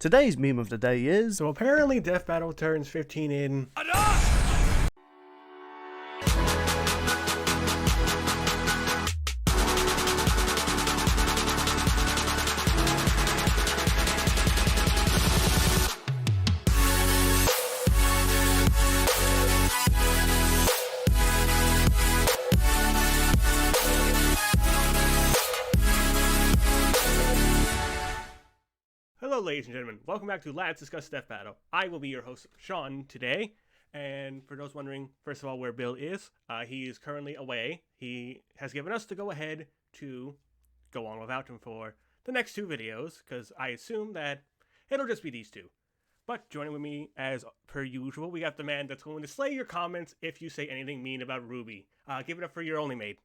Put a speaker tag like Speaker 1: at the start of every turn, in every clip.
Speaker 1: Today's meme of the day is...
Speaker 2: So apparently Death Battle turns 15 in... Hello, ladies and gentlemen. Welcome back to Lads Discuss Death Battle. I will be your host, Sean, today. And for those wondering, first of all, where Bill is, he is currently away. He has given us the go-ahead to go on without him for the next two videos, because I assume that it'll just be these two. But joining with me, as per usual, we got the man that's going to slay your comments if you say anything mean about Ruby. Give it up for your only mate.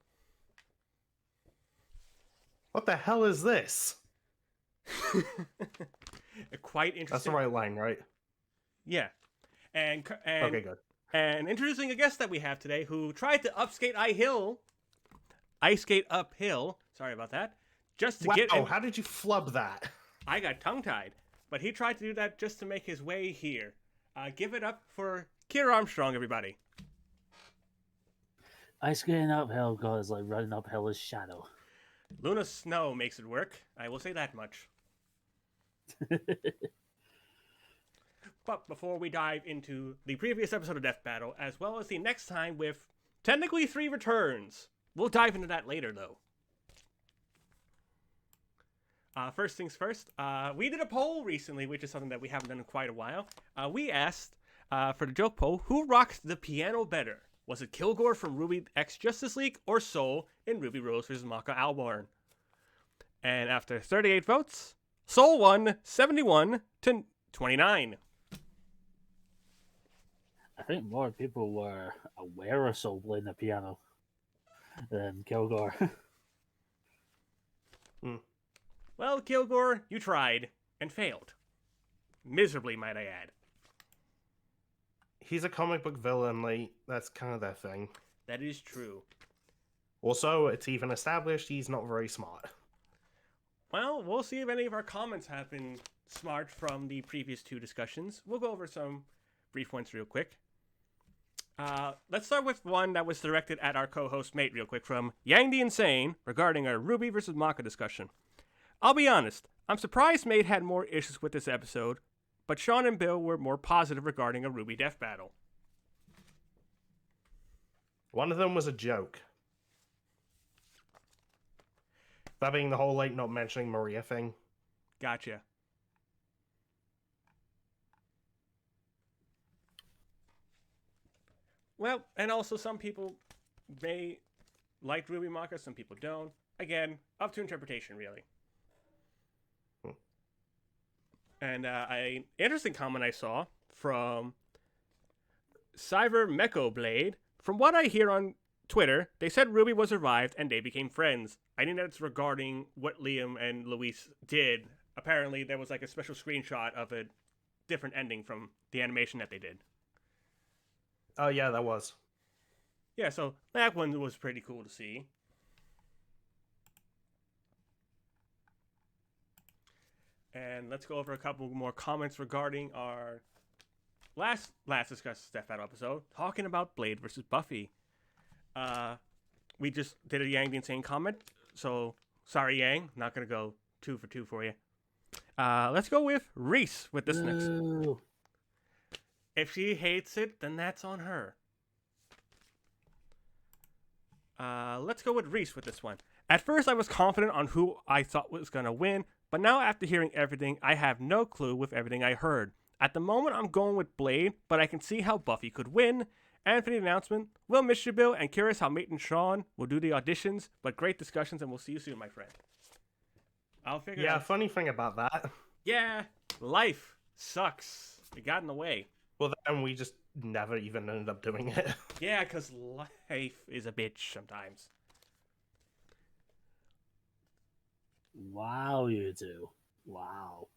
Speaker 3: What the hell is this?
Speaker 2: Quite interesting.
Speaker 3: That's the right line, right?
Speaker 2: Yeah. And
Speaker 3: okay, good.
Speaker 2: And introducing a guest that we have today who tried to ice skate uphill. Sorry about that. Just to get in.
Speaker 3: How did you flub that?
Speaker 2: I got tongue-tied. But he tried to do that just to make his way here. Give it up for Kier Armstrong, everybody.
Speaker 4: Ice skating uphill goes like running uphill is shadow.
Speaker 2: Luna Snow makes it work. I will say that much. But before we dive into the previous episode of Death Battle, as well as the next time with technically 3 returns, we'll dive into that later, though. First things first, we did a poll recently, which is something that we haven't done in quite a while. We asked, for the joke poll, who rocks the piano better? Was it Kilgore from Ruby X Justice League or Soul in Ruby Rose vs. Maka Albarn? And after 38 votes, Soul won 71 to 29.
Speaker 4: I think more people were aware of Soul playing the piano than Kilgore.
Speaker 2: Well, Kilgore, you tried and failed. Miserably, might I add.
Speaker 3: He's a comic book villain, like, that's kind of their thing.
Speaker 2: That is true.
Speaker 3: Also, it's even established he's not very smart.
Speaker 2: Well, we'll see if any of our comments have been smart from the previous 2 discussions. We'll go over some brief ones real quick. Let's start with one that was directed at our co-host mate real quick from Yang the Insane regarding our Ruby versus Maka discussion. I'll be honest, I'm surprised Mate had more issues with this episode, but Sean and Bill were more positive regarding a Ruby death battle.
Speaker 3: One of them was a joke. That being the whole, like, not mentioning Maria thing.
Speaker 2: Gotcha. Well, and also some people may like Ruby Maka, some people don't. Again, up to interpretation, really. And an interesting comment I saw from Cyber Mecho Blade. From what I hear on Twitter, they said Ruby was revived and they became friends. I think that's regarding what Liam and Luis did. Apparently, there was like a special screenshot of a different ending from the animation that they did.
Speaker 3: Oh, yeah, that was.
Speaker 2: Yeah, so that one was pretty cool to see. And let's go over a couple more comments regarding our last discussed Death Battle episode, talking about Blade versus Buffy. We just did a Yang the Insane comment, so sorry, Yang. Not going to go 2 for 2 for you. Let's go with Reese with this next. If she hates it, then that's on her. Let's go with Reese with this one. At first, I was confident on who I thought was going to win, but now after hearing everything, I have no clue with everything I heard. At the moment, I'm going with Blade, but I can see how Buffy could win. And for the announcement, we'll miss you, Bill, and curious how Mate and Sean will do the auditions, but great discussions, and we'll see you soon, my friend. I'll figure it out.
Speaker 3: Yeah, funny thing about that.
Speaker 2: Yeah, life sucks. It got in the way.
Speaker 3: Well, then we just never even ended up doing it.
Speaker 2: Yeah, because life is a bitch sometimes.
Speaker 4: Wow, you two. Wow.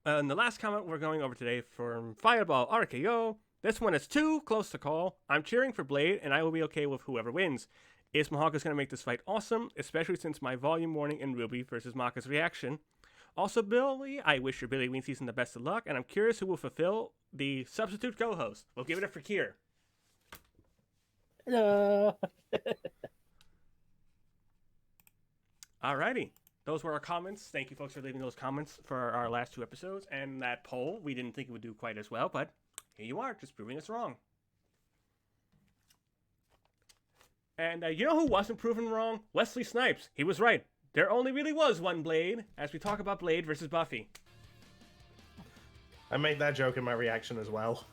Speaker 2: And the last comment we're going over today from Fireball RKO. This one is too close to call. I'm cheering for Blade, and I will be okay with whoever wins. Ismahawk is going to make this fight awesome, especially since my volume warning in Ruby versus Maka's reaction Also, Billy, I wish your Billy Ween season the best of luck, and I'm curious who will fulfill the substitute co-host. We'll give it up for Kier.
Speaker 4: No.
Speaker 2: Alrighty. Those were our comments. Thank you, folks, for leaving those comments for our last 2 episodes. And that poll, we didn't think it would do quite as well, but here you are, just proving us wrong. And you know who wasn't proven wrong? Wesley Snipes. He was right. There only really was one Blade, as we talk about Blade versus Buffy.
Speaker 3: I made that joke in my reaction as well.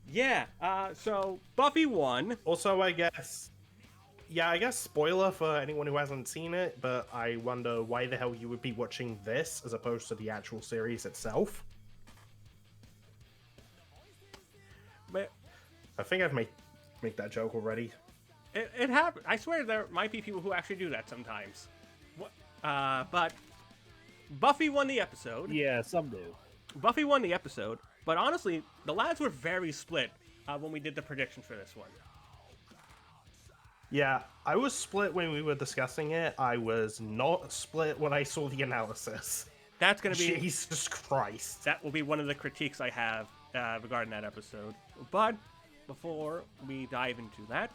Speaker 2: Yeah, so Buffy won.
Speaker 3: Also, I guess spoiler for anyone who hasn't seen it, but I wonder why the hell you would be watching this as opposed to the actual series itself.
Speaker 2: But
Speaker 3: I think I've made that joke already.
Speaker 2: it happened. I swear there might be people who actually do that sometimes. But Buffy won the episode.
Speaker 4: Yeah, some do.
Speaker 2: Buffy won the episode, but honestly, the lads were very split when we did the predictions for this one.
Speaker 3: Yeah, I was split when we were discussing it. I was not split when I saw the analysis.
Speaker 2: That's going to be...
Speaker 3: Jesus Christ.
Speaker 2: That will be one of the critiques I have regarding that episode. But before we dive into that,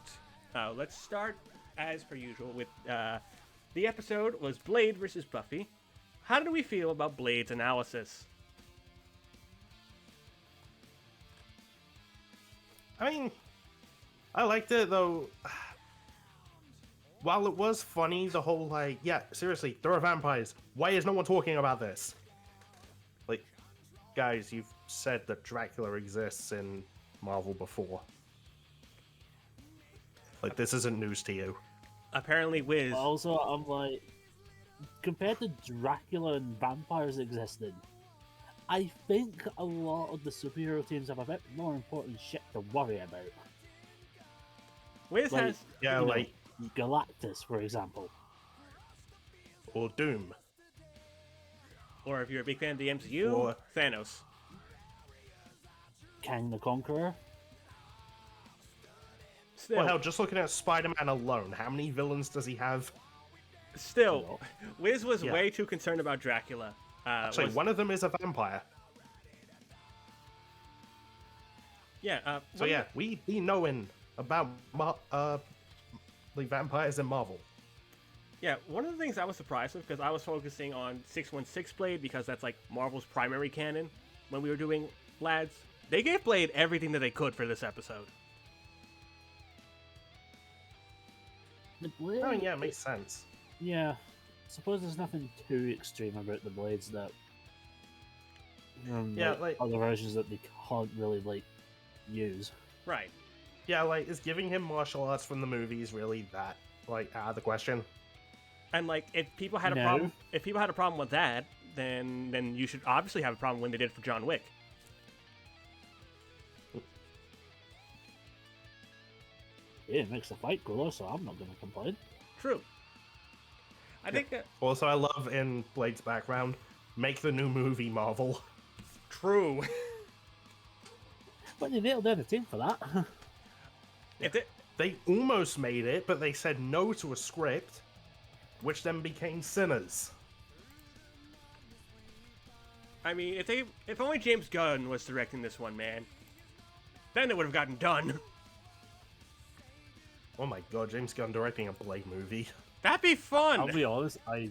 Speaker 2: let's start, as per usual, with the episode was Blade versus Buffy. How did we feel about Blade's analysis?
Speaker 3: I mean, I liked it, though. While it was funny, the whole, like, yeah, seriously, there are vampires. Why is no one talking about this? Like, guys, you've said that Dracula exists in Marvel before. Like, this isn't news to you.
Speaker 2: Apparently, Wiz...
Speaker 4: Also, I'm like, compared to Dracula and vampires existing, I think a lot of the superhero teams have a bit more important shit to worry about.
Speaker 2: Wiz has...
Speaker 3: Yeah,
Speaker 4: you know,
Speaker 3: like...
Speaker 4: Galactus, for example.
Speaker 3: Or Doom.
Speaker 2: Or if you're a big fan of the MCU,
Speaker 3: Or...
Speaker 2: Thanos.
Speaker 4: Kang the Conqueror.
Speaker 2: Still,
Speaker 3: Well, hell, just looking at Spider-Man alone, how many villains does he have?
Speaker 2: Still, Wiz was
Speaker 3: Yeah.
Speaker 2: way too concerned about Dracula.
Speaker 3: Actually, one of them is a vampire.
Speaker 2: Yeah,
Speaker 3: So yeah, we be knowing about the vampires in Marvel.
Speaker 2: Yeah, one of the things I was surprised with, because I was focusing on 616 Blade, because that's like Marvel's primary canon when we were doing Lads. They gave Blade everything that they could for this episode.
Speaker 4: The Blade,
Speaker 3: Oh yeah, it makes sense.
Speaker 4: yeah. Suppose there's nothing too extreme about the Blades that
Speaker 3: Yeah, like-
Speaker 4: other versions that they can't really like use.
Speaker 2: Right.
Speaker 3: Yeah, like, is giving him martial arts from the movies really that, like, out of the question?
Speaker 2: And like, if people had a
Speaker 4: No.
Speaker 2: problem with that, then you should obviously have a problem when they did it for John Wick.
Speaker 4: Yeah, it makes the fight cooler, so I'm not going to complain.
Speaker 2: True. I think that...
Speaker 3: Also, I love in Blade's background, make the new movie Marvel.
Speaker 2: True.
Speaker 4: But they nailed down a team for that.
Speaker 2: If they...
Speaker 3: They almost made it, but they said no to a script, which then became Sinners.
Speaker 2: I mean, if only James Gunn was directing this one, man, then it would have gotten done.
Speaker 3: Oh my god, James Gunn directing a Blade movie.
Speaker 2: That'd be fun.
Speaker 4: I'll be honest, I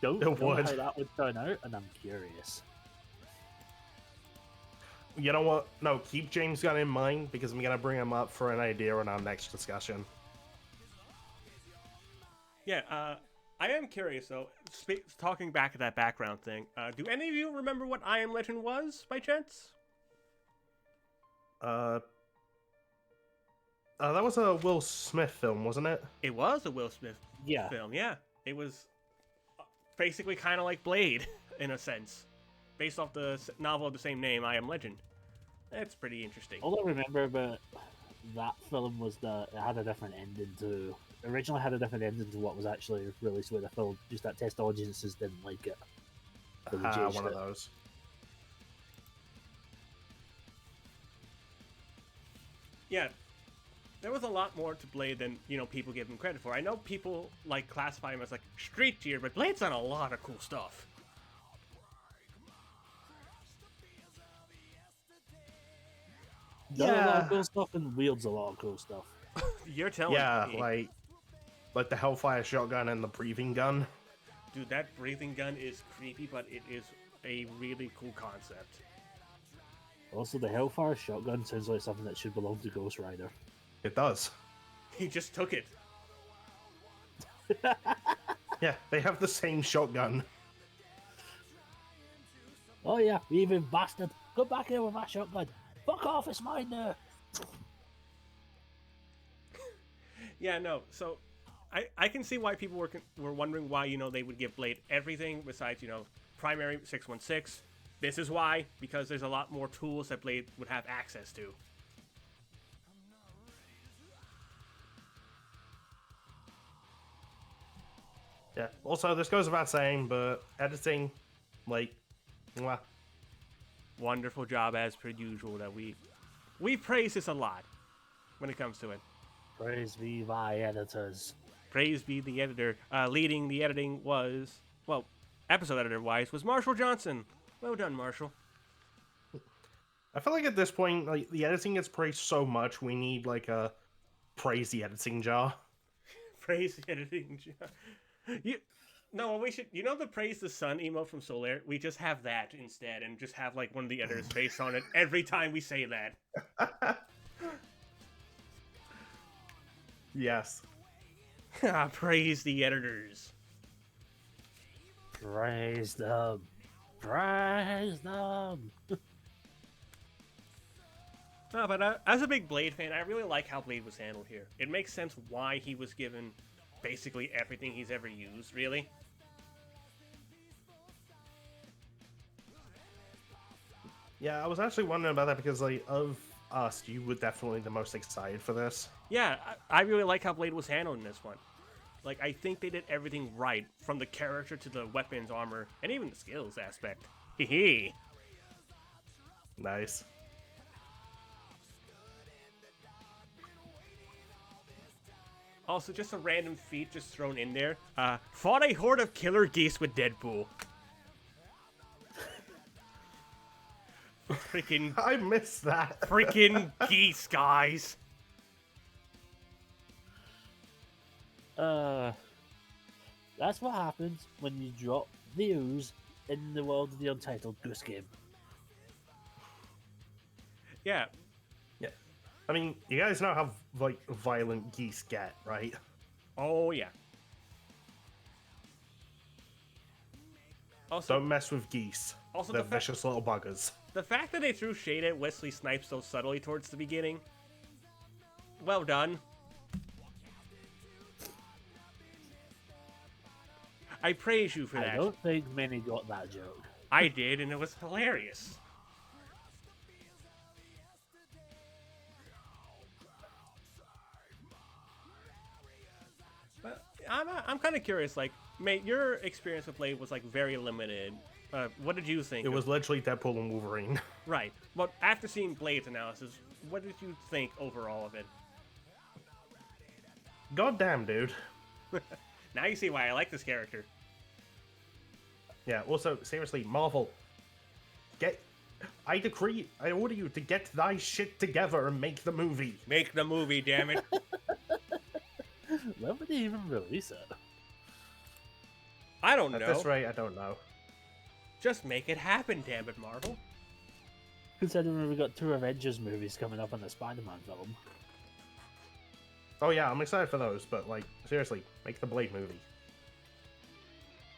Speaker 4: don't
Speaker 3: It
Speaker 4: know
Speaker 3: would.
Speaker 4: how that would turn out, and I'm curious.
Speaker 3: You know what? No, keep James Gunn in mind, because I'm gonna bring him up for an idea in our next discussion.
Speaker 2: Yeah, I am curious though. Talking back to that background thing, do any of you remember what I Am Legend was by chance?
Speaker 3: That was a Will Smith film, wasn't it?
Speaker 2: It was a Will Smith
Speaker 4: Yeah.
Speaker 2: film. Yeah, it was basically kind of like Blade in a sense, based off the novel of the same name, I Am Legend. That's pretty interesting.
Speaker 4: All I remember about that film was that it had a different ending to... Originally had a different ending to what was actually released with the film, just that test audiences didn't like it. So they changed
Speaker 3: One of
Speaker 4: it.
Speaker 3: those.
Speaker 2: Yeah, there was a lot more to Blade than, people give him credit for. I know people, like, classify him as, like, street tier, but Blade's done a lot of cool stuff.
Speaker 4: Does a lot of cool stuff and wields a lot of cool stuff.
Speaker 2: You're telling me.
Speaker 3: like the Hellfire shotgun and the breathing gun.
Speaker 2: Dude, that breathing gun is creepy, but it is a really cool concept.
Speaker 4: Also, the Hellfire shotgun sounds like something that should belong to Ghost Rider.
Speaker 3: It does.
Speaker 2: He just took it.
Speaker 3: Yeah, they have the same shotgun.
Speaker 4: Oh yeah, you even bastard! Go back here with that shotgun. Fuck off! It's mine now.
Speaker 2: Yeah, no. So, I can see why people were wondering why they would give Blade everything besides primary 616. This is why, because there's a lot more tools that Blade would have access to.
Speaker 3: Yeah. Also, this goes without saying, but editing, like, mwah.
Speaker 2: Wonderful job as per usual. That we praise this a lot when it comes to it.
Speaker 4: Praise be my editors.
Speaker 2: Praise be the editor. Leading the editing was, well, episode editor wise, was Marshall Johnson. Well done, Marshall.
Speaker 3: I feel like at this point, like, the editing gets praised so much, we need like a praise the editing jar.
Speaker 2: Praise the editing jar. We should. The praise the sun emote from Solaire. We just have that instead, and just have like one of the editors' face on it every time we say that.
Speaker 3: Yes.
Speaker 2: Praise the editors.
Speaker 4: Praise them. Praise them.
Speaker 2: No, but as a big Blade fan, I really like how Blade was handled here. It makes sense why he was given basically everything he's ever used, really.
Speaker 3: Yeah, I was actually wondering about that because, like, of us, you were definitely the most excited for this.
Speaker 2: Yeah, I really like how Blade was handled in this one. Like, I think they did everything right, from the character to the weapons, armor, and even the skills aspect. Hee.
Speaker 3: Nice.
Speaker 2: Also, just a random feat just thrown in there. Fought a horde of killer geese with Deadpool. Freaking...
Speaker 3: I missed that.
Speaker 2: Freaking geese, guys.
Speaker 4: That's what happens when you drop the ooze in the world of the Untitled Goose Game.
Speaker 2: Yeah.
Speaker 3: Yeah. I mean, you guys know how, like, violent geese get, right?
Speaker 2: Oh, yeah. Also,
Speaker 3: Don't mess with geese.
Speaker 2: Also,
Speaker 3: They're vicious little buggers.
Speaker 2: The fact that they threw shade at Wesley Snipes so subtly towards the beginning, well done. I praise you for that.
Speaker 4: I don't think many got that joke.
Speaker 2: I did, and it was hilarious. But I'm kind of curious, like, mate, your experience with Blade was, like, very limited. What did you think?
Speaker 3: It was literally Deadpool and Wolverine.
Speaker 2: Right. But after seeing Blade's analysis, what did you think overall of it?
Speaker 3: Goddamn, dude.
Speaker 2: Now you see why I like this character.
Speaker 3: Yeah, also, seriously, Marvel, I order you to get thy shit together and make the movie.
Speaker 2: Make the movie, damn it.
Speaker 4: When would they even release it?
Speaker 2: I don't know.
Speaker 3: At this rate, I don't know.
Speaker 2: Just make it happen, damn it, Marvel.
Speaker 4: Considering we've got 2 Avengers movies coming up on the Spider-Man film.
Speaker 3: Oh yeah, I'm excited for those, but, like, seriously, make the Blade movie.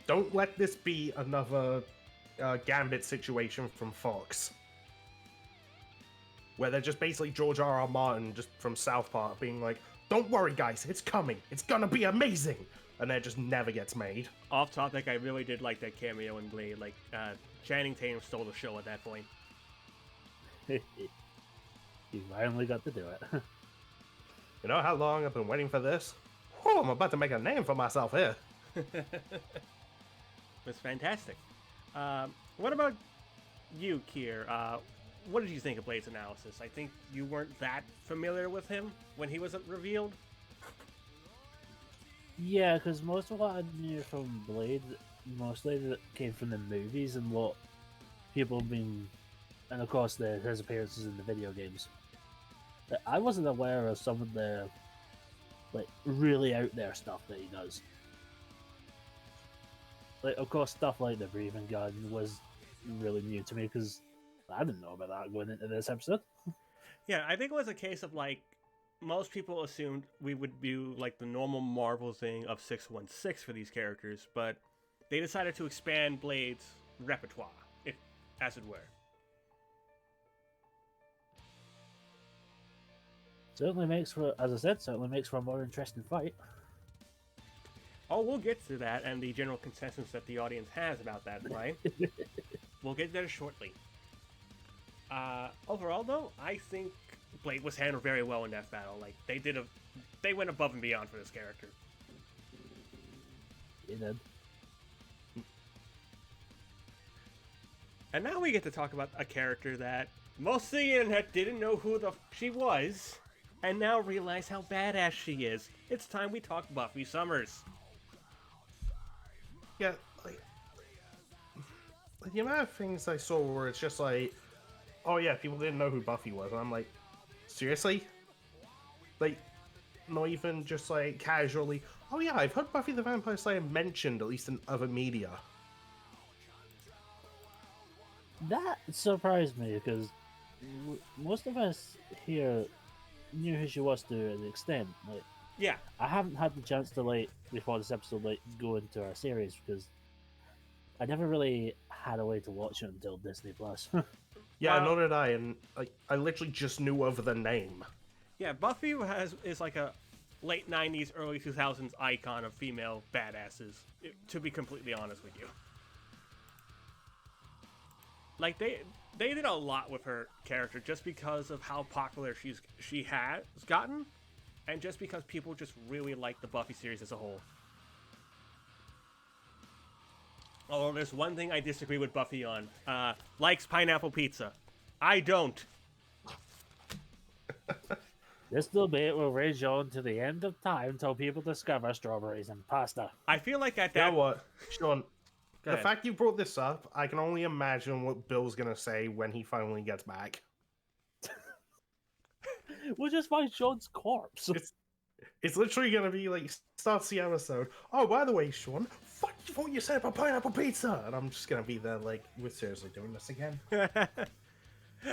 Speaker 3: Don't let this be another Gambit situation from Fox. Where they're just basically George R.R. Martin, just from South Park, being like, don't worry guys, it's coming, it's gonna be amazing! And then it just never gets made.
Speaker 2: Off topic, I really did like that cameo in Blade. Like, Channing Tatum stole the show at that point.
Speaker 4: You finally got to do it.
Speaker 3: You know how long I've been waiting for this? Whew, I'm about to make a name for myself here.
Speaker 2: It's fantastic. What about you, Kier? what did you think of Blade's analysis? I think you weren't that familiar with him when he was revealed.
Speaker 4: Yeah, because most of what I knew from Blade mostly that came from the movies and what people have been, and of course his appearances in the video games. But I wasn't aware of some of the like really out there stuff that he does. Like, of course, stuff like the breathing gun was really new to me because I didn't know about that going into this episode.
Speaker 2: Yeah, I think it was a case of like most people assumed we would do like the normal Marvel thing of 616 for these characters, but they decided to expand Blade's repertoire, if as it were.
Speaker 4: Certainly makes for, as I said, certainly makes for a more interesting fight.
Speaker 2: Oh, we'll get to that and the general consensus that the audience has about that, right? We'll get there shortly. Overall, though, I think Blade was handled very well in that battle. Like they went above and beyond for this character.
Speaker 4: He did.
Speaker 2: And now we get to talk about a character that most of the internet didn't know who the she was, and now realize how badass she is. It's time we talk Buffy Summers.
Speaker 3: Yeah, like the amount of things I saw where it's just like, oh yeah, people didn't know who Buffy was, and I'm like, seriously? Like, not even just like casually, oh yeah, I've heard Buffy the Vampire Slayer mentioned at least in other media.
Speaker 4: That surprised me because most of us here knew who she was to an extent. Like,
Speaker 2: Yeah,
Speaker 4: I haven't had the chance to like before this episode like go into our series because I never really had a way to watch it until Disney Plus.
Speaker 3: Yeah,
Speaker 2: Well-
Speaker 3: nor did I, and I literally just knew of the name.
Speaker 2: yeah. Buffy is like a late '90s, early 2000s icon of female badasses. To be completely honest with you, like they did a lot with her character just because of how popular she has gotten, and just because people just really like the Buffy series as a whole. Although there's one thing I disagree with Buffy on. Likes pineapple pizza. I don't.
Speaker 4: This debate will rage on to the end of time until people discover strawberries and pasta.
Speaker 2: I feel like at
Speaker 3: You
Speaker 2: that...
Speaker 3: know what, Sean?
Speaker 2: Go
Speaker 3: The
Speaker 2: ahead.
Speaker 3: fact you brought this up, I can only imagine what Bill's gonna say when he finally gets back.
Speaker 4: We'll just find Sean's corpse.
Speaker 3: It's literally gonna be like, starts the episode. Oh, by the way, Sean, fuck what you said about pineapple pizza, and I'm just gonna be there like, we're seriously doing this again.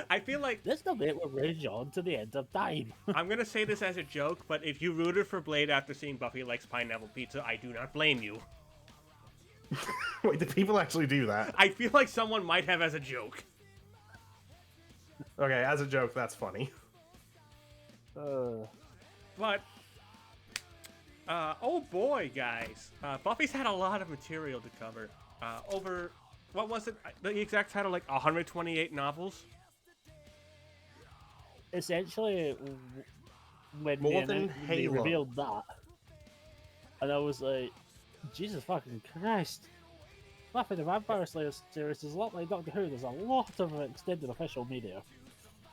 Speaker 2: I feel like...
Speaker 4: This debate will rage on to the end of time.
Speaker 2: I'm going to say this as a joke, but if you rooted for Blade after seeing Buffy likes pineapple pizza, I do not blame you.
Speaker 3: Wait, did people actually do that?
Speaker 2: I feel like someone might have as a joke.
Speaker 3: Okay, as a joke, that's funny.
Speaker 2: But... oh boy, guys. Buffy's had a lot of material to cover. Over... What was it? The exact title, like 128 novels?
Speaker 4: Essentially, when
Speaker 3: More
Speaker 4: they
Speaker 3: than
Speaker 4: they
Speaker 3: Halo.
Speaker 4: revealed that, and I was like, Jesus fucking Christ. Buffy the Vampire Slayer series is a lot like Doctor Who. There's a lot of extended official media.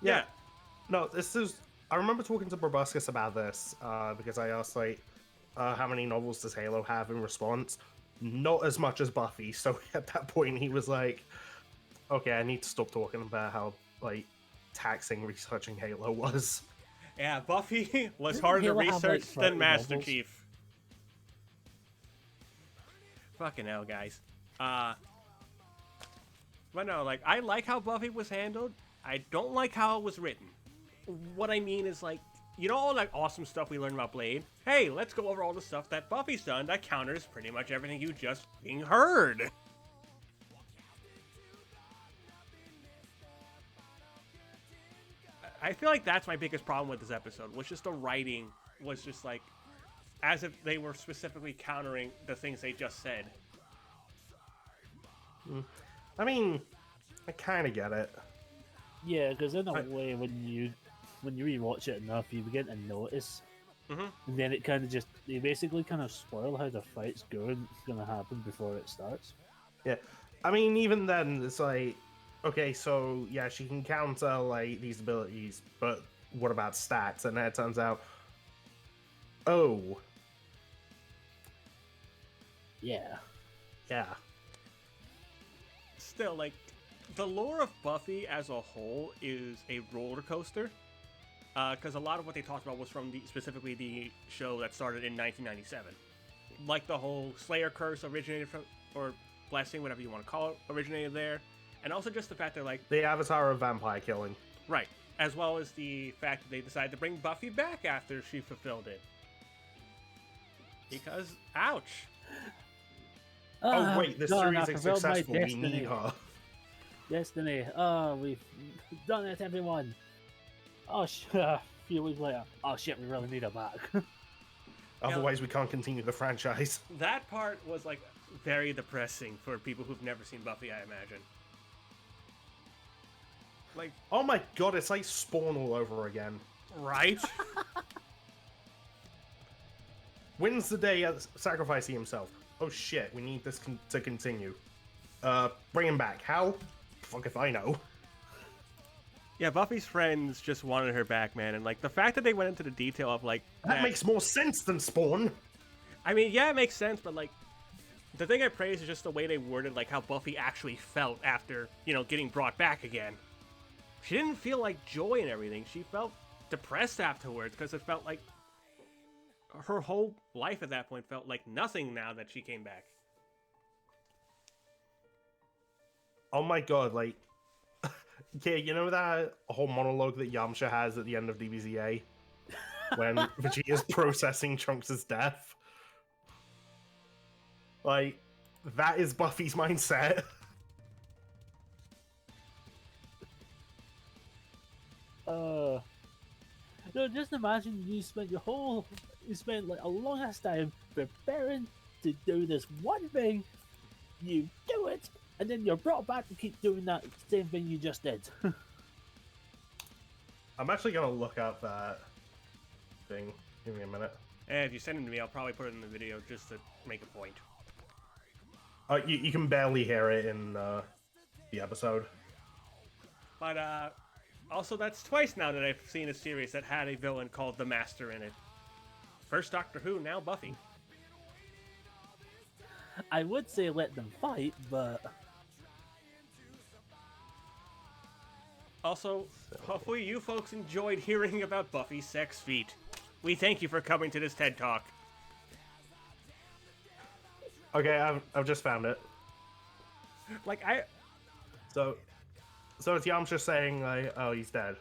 Speaker 2: Yeah.
Speaker 3: No, this is... I remember talking to Proboscis about this, because I asked, like, how many novels does Halo have in response? Not as much as Buffy, so at that point he was like, okay, I need to stop talking about how, like, taxing researching Halo was.
Speaker 2: Yeah, Buffy was
Speaker 4: Didn't
Speaker 2: harder to
Speaker 4: Halo have, like,
Speaker 2: research
Speaker 4: 30
Speaker 2: than Master
Speaker 4: novels?
Speaker 2: Chief. Fucking hell, guys. But no, like, I like how Buffy was handled. I don't like how it was written. What I mean is, like, you know all that awesome stuff we learned about Blade? Hey, let's go over all the stuff that Buffy's done that counters pretty much everything you just being heard. I feel like that's my biggest problem with this episode, was just the writing was just like, as if they were specifically countering the things they just said.
Speaker 3: I mean, I kind of get it.
Speaker 4: Yeah, because in a way, when you rewatch it enough, you begin to notice,
Speaker 2: Mhm.
Speaker 4: and then it kind of just they basically kind of spoil how the fight's going happen before it starts.
Speaker 3: Yeah. I mean, even then, it's like, okay, so yeah, she can counter like these abilities, but what about stats? And then it turns out, oh,
Speaker 4: Yeah.
Speaker 3: yeah,
Speaker 2: Still, like, the lore of Buffy as a whole is a roller coaster. Because a lot of what they talked about was from specifically the show that started in 1997. Like the whole Slayer curse originated from, or blessing, whatever you want to call it, originated there. And also just the fact that, like,
Speaker 3: the avatar of vampire killing.
Speaker 2: right, as well as the fact that they decided to bring Buffy back after she fulfilled it. Because, ouch.
Speaker 3: Oh wait, this
Speaker 4: Done, I
Speaker 3: series is
Speaker 4: fulfilled my
Speaker 3: successful. We
Speaker 4: destiny.
Speaker 3: need her.
Speaker 4: Destiny. Oh, we've done it, everyone. Oh, a few weeks later. Oh shit, we really need her back.
Speaker 3: Otherwise, we can't continue the franchise.
Speaker 2: That part was, like, very depressing for people who've never seen Buffy, I imagine. Like,
Speaker 3: Oh my god, it's like Spawn all over again.
Speaker 2: right?
Speaker 3: Wins the day sacrificing himself. Oh shit, we need this to continue. Bring him back. How? Fuck if I know.
Speaker 2: Yeah, Buffy's friends just wanted her back, man. And, like, the fact that they went into the detail of, like...
Speaker 3: That makes more sense than Spawn.
Speaker 2: I mean, yeah, it makes sense, but, like, the thing I praise is just the way they worded, like, how Buffy actually felt after, you know, getting brought back again. She didn't feel, like, joy and everything. She felt depressed afterwards, because it felt like her whole life at that point felt like nothing now that she came back.
Speaker 3: Oh my god, like... yeah, you know that whole monologue that Yamcha has at the end of DBZA? When Vegeta's processing Trunks' death? Like, that is Buffy's mindset.
Speaker 4: No, just imagine you spent like a long ass time preparing to do this one thing. You do it, and then you're brought back to keep doing that same thing you just did.
Speaker 3: I'm actually gonna look up that thing. Give me a minute.
Speaker 2: And if you send it to me, I'll probably put it in the video just to make a point.
Speaker 3: You can barely hear it in the episode.
Speaker 2: But, also that's twice now that I've seen a series that had a villain called the Master in it. First Doctor Who, now Buffy.
Speaker 4: I would say let them fight, but
Speaker 2: Also, hopefully you folks enjoyed hearing about Buffy's sex feat. We thank you for coming to this TED Talk.
Speaker 3: Okay, I've just found it.
Speaker 2: Like,
Speaker 3: So it's Yamcha saying, like, oh, he's dead.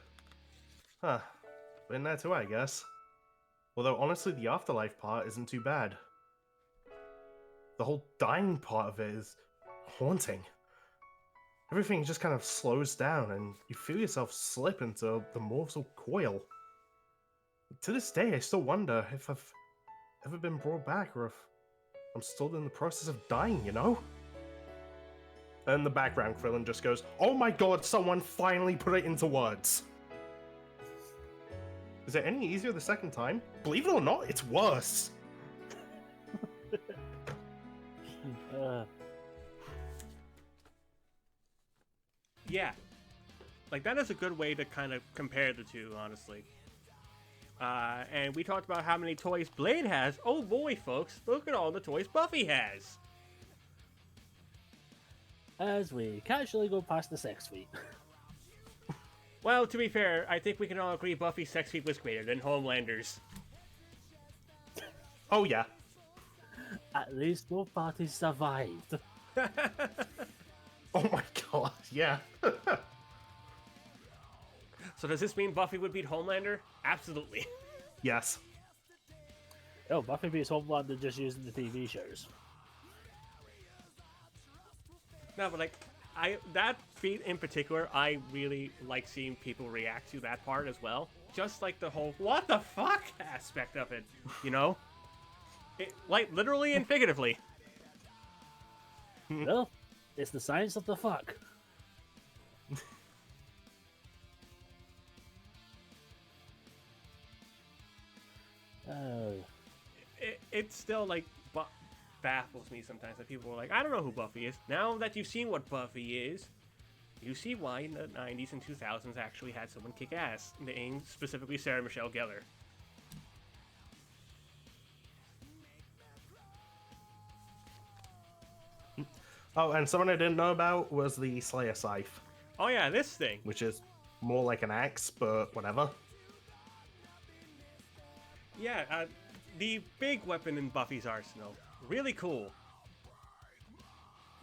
Speaker 3: Huh. Been there too, I guess. Although, honestly, the afterlife part isn't too bad. The whole dying part of it is haunting. Everything just kind of slows down, and you feel yourself slip into the mortal coil. To this day, I still wonder if I've ever been brought back, or if I'm still in the process of dying, you know? And in the background, Krillin just goes, oh my god, someone finally put it into words. Is it any easier the second time? Believe it or not, it's worse.
Speaker 2: yeah. Like, that is a good way to kind of compare the two, honestly. And we talked about how many toys Blade has. Oh boy, folks, look at all the toys Buffy has.
Speaker 4: as we casually go past the sex feat.
Speaker 2: Well, to be fair, I think we can all agree Buffy's sex feat was greater than Homelander's.
Speaker 3: Oh yeah.
Speaker 4: At least both parties survived.
Speaker 3: Oh my god, yeah.
Speaker 2: So does this mean Buffy would beat Homelander? Absolutely.
Speaker 3: Yes.
Speaker 4: Oh, Buffy beats Homelander just using the TV shows.
Speaker 2: No, but like, that feat in particular, I really like seeing people react to that part as well. Just like the whole "what the fuck" aspect of it, you know? Like, literally and figuratively.
Speaker 4: Well, it's the science of the fuck.
Speaker 2: It still, like, baffles me sometimes that people are like, I don't know who Buffy is. Now that you've seen what Buffy is, you see why the 90s and 2000s actually had someone kick ass, named specifically Sarah Michelle Gellar.
Speaker 3: Oh, and someone I didn't know about was the Slayer Scythe,
Speaker 2: Oh yeah, this thing.
Speaker 3: which is more like an axe, but whatever.
Speaker 2: Yeah, the big weapon in Buffy's arsenal. Really cool.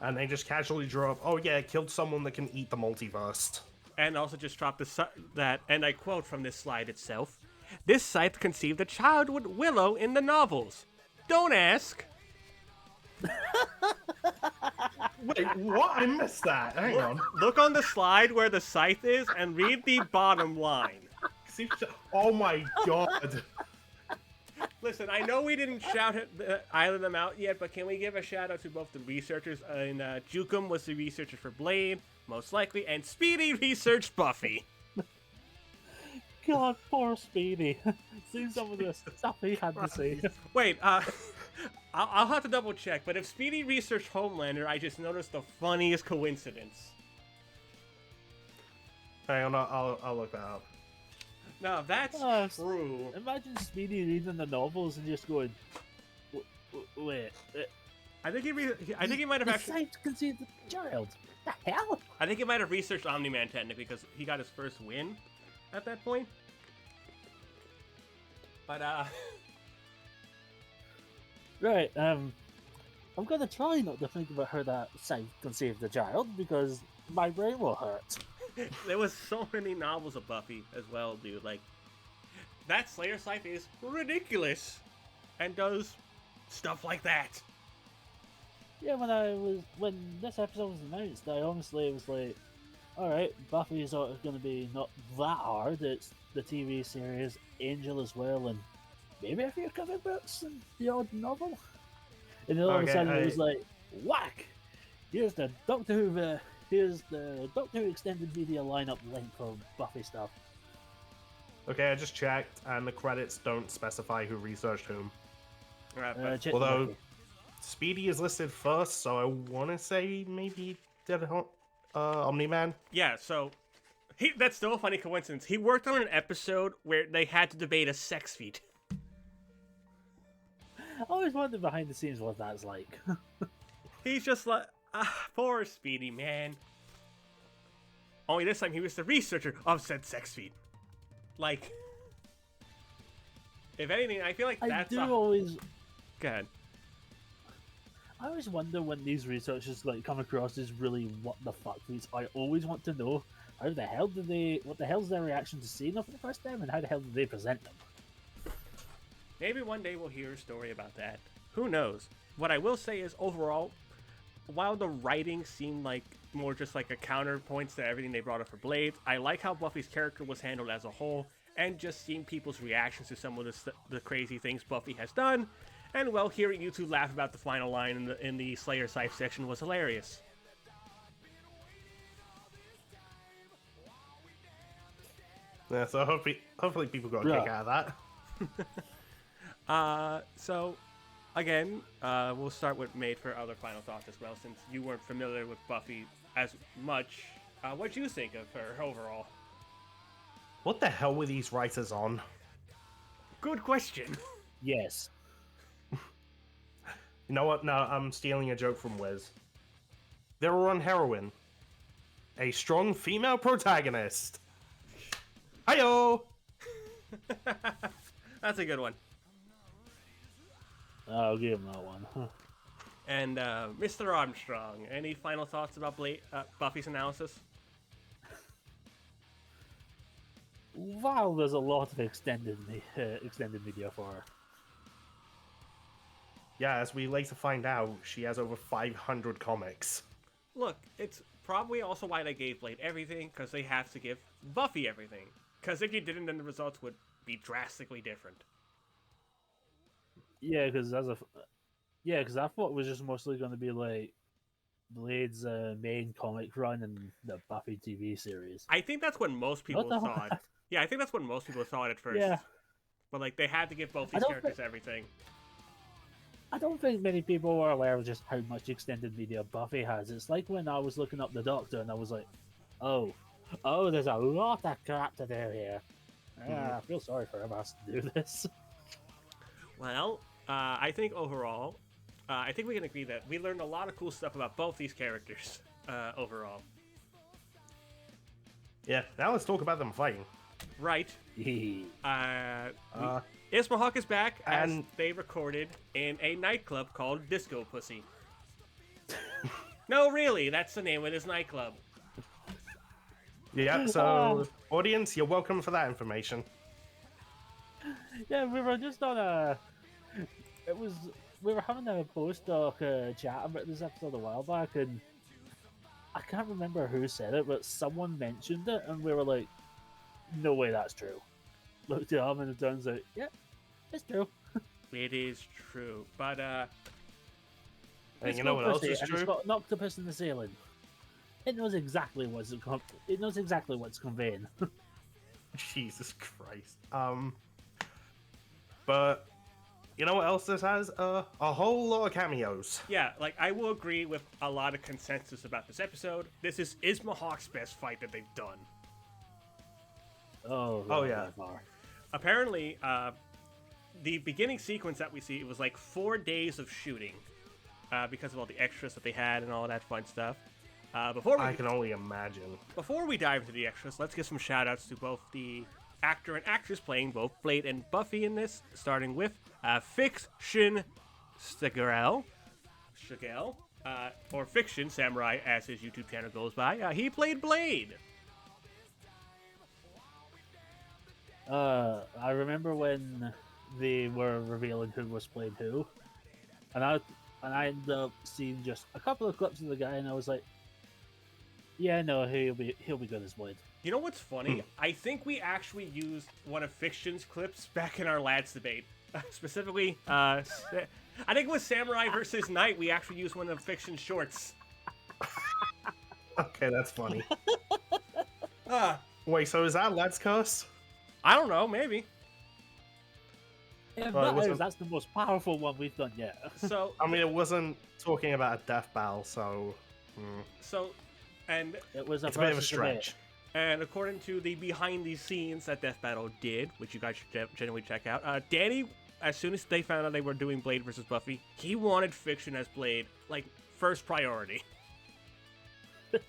Speaker 3: And they just casually draw up, oh yeah, it killed someone that can eat the multiverse.
Speaker 2: And also just dropped that, and I quote from this slide itself, "This scythe conceived a childhood Willow in the novels. Don't ask."
Speaker 3: Wait, what? I missed that. Hang on.
Speaker 2: Look on the slide where the scythe is and read the bottom line.
Speaker 3: Oh my god.
Speaker 2: Listen, I know we didn't either them out yet, but can we give a shout out to both the researchers? Jukum was the researcher for Blade, most likely, and Speedy researched Buffy.
Speaker 4: God, poor Speedy. See some of the stuff he had to say.
Speaker 2: Wait, I'll have to double check, but if Speedy researched Homelander, I just noticed the funniest coincidence.
Speaker 3: Hang on, I'll look that up.
Speaker 2: No, that's true.
Speaker 4: Imagine Speedy reading the novels and just going, wait.
Speaker 2: I think he might have
Speaker 4: the
Speaker 2: actually.
Speaker 4: scythe conceived the child. The hell?
Speaker 2: I think he might have researched Omni-Man technically because he got his first win at that point. But
Speaker 4: Right, I'm gonna try not to think about how that scythe conceived the child because my brain will hurt.
Speaker 2: there was so many novels of Buffy as well, dude. Like, that Slayer Scythe is ridiculous and does stuff like that.
Speaker 4: Yeah, when this episode was announced, I honestly was like, alright, Buffy is going to be not that hard. It's the TV series, Angel as well, and maybe a few comic books and the odd novel. And then all of a sudden it was like, whack! Here's the Doctor Who extended media lineup link for Buffy stuff.
Speaker 3: Okay, I just checked, and the credits don't specify who researched whom.
Speaker 4: Check
Speaker 3: Although
Speaker 4: Buffy.
Speaker 3: Speedy is listed first, so I want to say maybe did Omni-Man.
Speaker 2: Yeah, so that's still a funny coincidence. He worked on an episode where they had to debate a sex feat.
Speaker 4: I always wondered behind the scenes what that's like.
Speaker 2: He's just like, poor Speedy, man. Only this time he was the researcher of said sex feat. Like, if anything, I feel like that's
Speaker 4: always.
Speaker 2: Go ahead.
Speaker 4: I always wonder when these researchers come across as really what the fuck these. I always want to know what the hell's their reaction to seeing them for the first time, and how the hell do they present them?
Speaker 2: Maybe one day we'll hear a story about that. Who knows? What I will say is, overall, while the writing seemed like more just like a counterpoint to everything they brought up for Blades, I like how Buffy's character was handled as a whole, and just seeing people's reactions to some of the crazy things Buffy has done. And, well, hearing you two laugh about the final line in the Slayer Scythe section was hilarious.
Speaker 3: Yeah, so hopefully people got a kick out of that.
Speaker 2: So, again, we'll start with Maid for other final thoughts as well, since you weren't familiar with Buffy as much. What do you think of her overall?
Speaker 3: What the hell were these writers on?
Speaker 2: Good question.
Speaker 4: Yes.
Speaker 3: You know what? No, I'm stealing a joke from Wiz. They were on heroin. A strong female protagonist. Hi-yo!
Speaker 2: That's a good one.
Speaker 4: I'll give him that one. Huh.
Speaker 2: And Mr. Armstrong, any final thoughts about Buffy's analysis?
Speaker 4: Wow, there's a lot of extended media for her.
Speaker 3: Yeah, as we later find out, she has over 500 comics.
Speaker 2: Look, it's probably also why they gave Blade everything, because they have to give Buffy everything. Because if you didn't, then the results would be drastically different.
Speaker 4: Yeah, because I thought it was just mostly going to be like Blade's main comic run and the Buffy TV series.
Speaker 2: I think that's when most people saw it. Yeah, I think that's when most people saw it at first.
Speaker 4: Yeah.
Speaker 2: But like they had to give both these characters everything.
Speaker 4: I don't think many people were aware of just how much extended media Buffy has. It's like when I was looking up the Doctor and I was like, oh, there's a lot of crap to do here. I feel sorry for him has to do this.
Speaker 2: Well, I think overall, I think we can agree that we learned a lot of cool stuff about both these characters overall.
Speaker 3: Yeah, now let's talk about them fighting.
Speaker 2: Right. Ismahawk is back as
Speaker 3: and-
Speaker 2: they recorded in a nightclub called Disco Pussy. No, really, that's the name of his nightclub.
Speaker 3: Yeah, so audience, you're welcome for that information.
Speaker 4: Yeah, we were just on a. We were having a post-doc chat about this episode a while back, and I can't remember who said it, but someone mentioned it, and we were like, "No way, that's true." Looked it up, and it turns out, yeah, it's true.
Speaker 2: It is true, but
Speaker 3: And you know what else is
Speaker 4: and
Speaker 3: true?
Speaker 4: It's got an octopus in the ceiling. It knows exactly what's conveying.
Speaker 3: Jesus Christ. But you know what else this has? A whole lot of cameos.
Speaker 2: yeah, like I will agree with a lot of consensus about this episode. This is Ismahawk's best fight that they've done.
Speaker 3: Oh, yeah.
Speaker 4: by far.
Speaker 2: Apparently, the beginning sequence that we see, it was like 4 days of shooting because of all the extras that they had and all that fun stuff.
Speaker 3: I can only imagine.
Speaker 2: Before we dive into the extras, let's give some shout outs to both the actor and actress playing both Blade and Buffy in this, starting with Fiction Stegel, or Fiction Samurai as his YouTube channel goes by. He played Blade.
Speaker 4: I remember when they were revealing who was playing who, and I ended up seeing just a couple of clips of the guy, and I was like, "Yeah, no, he'll be good as Blade."
Speaker 2: You know what's funny? I think we actually used one of Fiction's clips back in our Lads debate. Specifically, I think it was Samurai versus Knight. We actually used one of Fiction's shorts.
Speaker 3: Okay, that's funny. Wait, so is that Let's Curse?
Speaker 2: I don't know, maybe.
Speaker 4: If
Speaker 3: Well, it
Speaker 4: that
Speaker 3: wasn't-
Speaker 4: is, that's the most powerful one we've done yet.
Speaker 2: So,
Speaker 3: I mean, it wasn't talking about a death battle, so
Speaker 2: and
Speaker 4: It was
Speaker 3: it's a bit of a
Speaker 4: versus
Speaker 3: stretch.
Speaker 2: And according to the behind the scenes that Death Battle did, which you guys should genuinely check out, Danny, as soon as they found out they were doing Blade versus Buffy, he wanted Fiction as Blade, like, first priority.
Speaker 4: Fair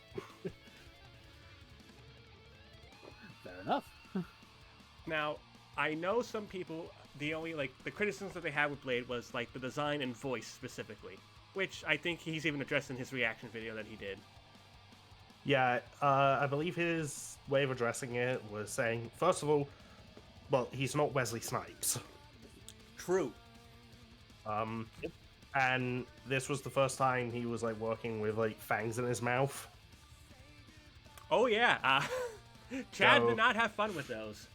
Speaker 4: enough.
Speaker 2: Now, I know some people, the criticisms that they had with Blade was, like, the design and voice specifically, which I think he's even addressed in his reaction video that he did.
Speaker 3: Yeah, I believe his way of addressing it was saying, first of all, well, he's not Wesley Snipes.
Speaker 2: True.
Speaker 3: And this was the first time he was, like, working with, like, fangs in his mouth.
Speaker 2: Oh, yeah. Chad
Speaker 3: So-
Speaker 2: did not have fun with those.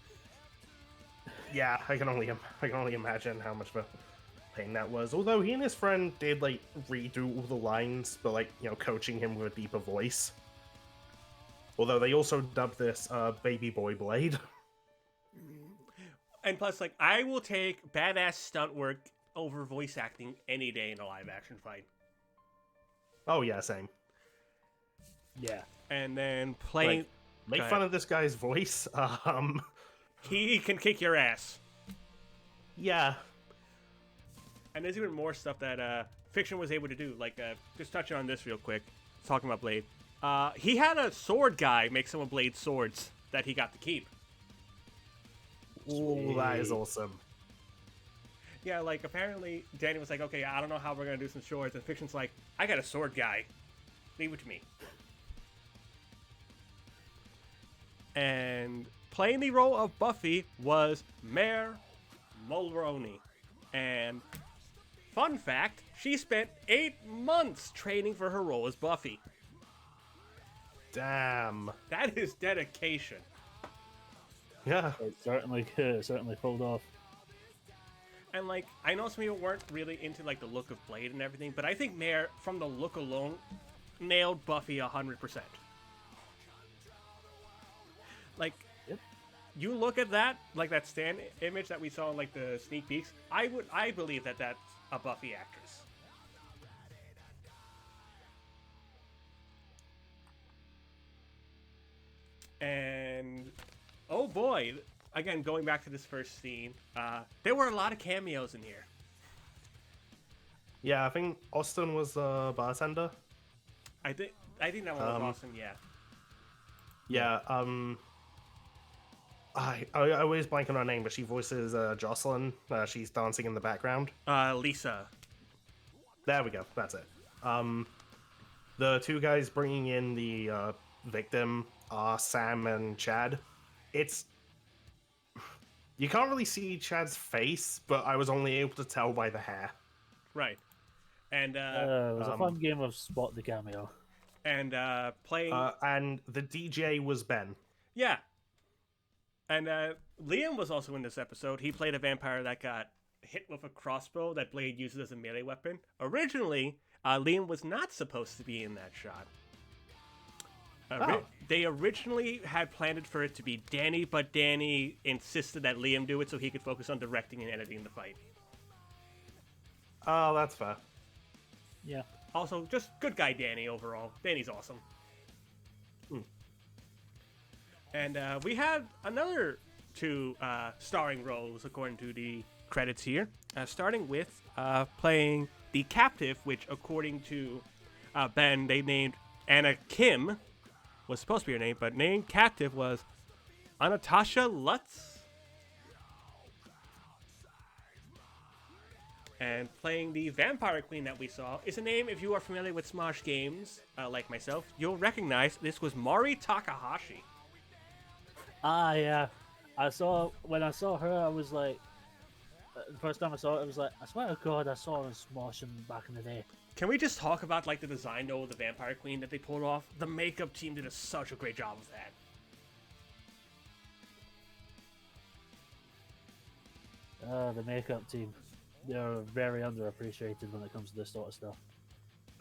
Speaker 3: Yeah, I can only imagine how much of a pain that was. Although he and his friend did, like, redo all the lines, but, like, you know, coaching him with a deeper voice. Although they also dubbed this Baby Boy Blade.
Speaker 2: And plus, like, I will take badass stunt work over voice acting any day in a live action fight.
Speaker 3: Oh yeah, same.
Speaker 4: Yeah.
Speaker 2: And then playing,
Speaker 3: Like, make
Speaker 2: Go
Speaker 3: fun
Speaker 2: ahead.
Speaker 3: of this guy's voice.
Speaker 2: he can kick your ass.
Speaker 3: Yeah.
Speaker 2: And there's even more stuff that Fiction was able to do. Like, just touching on this real quick, talking about Blade. He had a sword guy make some of Blade's swords that he got to keep.
Speaker 3: Ooh, that is
Speaker 4: Sweet.
Speaker 3: awesome.
Speaker 2: Yeah, like, apparently Danny was like, okay, I don't know how we're going to do some swords. And Fiction's like, I got a sword guy. Leave it to me. And playing the role of Buffy was Mare Mulroney. And fun fact, she spent 8 months training for her role as Buffy.
Speaker 3: Damn.
Speaker 2: That is dedication.
Speaker 3: Yeah.
Speaker 4: It certainly pulled off.
Speaker 2: And, like, I know some people weren't really into, like, the look of Blade and everything, but I think Mare, from the look alone, nailed Buffy 100%. Like,
Speaker 4: Yep.
Speaker 2: you look at that, like that stand image that we saw in, like, the sneak peeks, I believe that that's a Buffy actress. And oh boy, again going back to this first scene, there were a lot of cameos in here.
Speaker 3: Yeah, I think Austin was a bartender.
Speaker 2: I think that one was awesome. Yeah.
Speaker 3: Yeah. I always blank on her name, but she voices Jocelyn. She's dancing in the background.
Speaker 2: Lisa.
Speaker 3: There we go. That's it. The two guys bringing in the victim are Sam and Chad. You can't really see Chad's face, but I was only able to tell by the hair.
Speaker 2: Right. And
Speaker 4: it was a fun game of spot the cameo.
Speaker 2: And playing.
Speaker 3: And the DJ was Ben.
Speaker 2: Yeah. And Liam was also in this episode. He played a vampire that got hit with a crossbow that Blade uses as a melee weapon. Originally, Liam was not supposed to be in that shot. They originally had planned for it to be Danny, but Danny insisted that Liam do it so he could focus on directing and editing the fight.
Speaker 3: Oh, that's fair.
Speaker 4: Yeah.
Speaker 2: Also, just good guy Danny overall. Danny's awesome. And we had another two starring roles according to the credits here. Starting with playing the captive, which according to Ben, they named Anna Kim, was supposed to be her name, but named captive was Anatasha Lutz. And playing the vampire queen that we saw is a name, if you are familiar with Smosh games, like myself, you'll recognize this was Mari Takahashi.
Speaker 4: Ah, yeah. When I saw her, I was like, the first time I saw it, I was like, I swear to God, I saw her in Smosh back in the day.
Speaker 2: Can we just talk about like the design though of the vampire queen that they pulled off? The makeup team did such a great job of that.
Speaker 4: The makeup team, they're very underappreciated when it comes to this sort of stuff.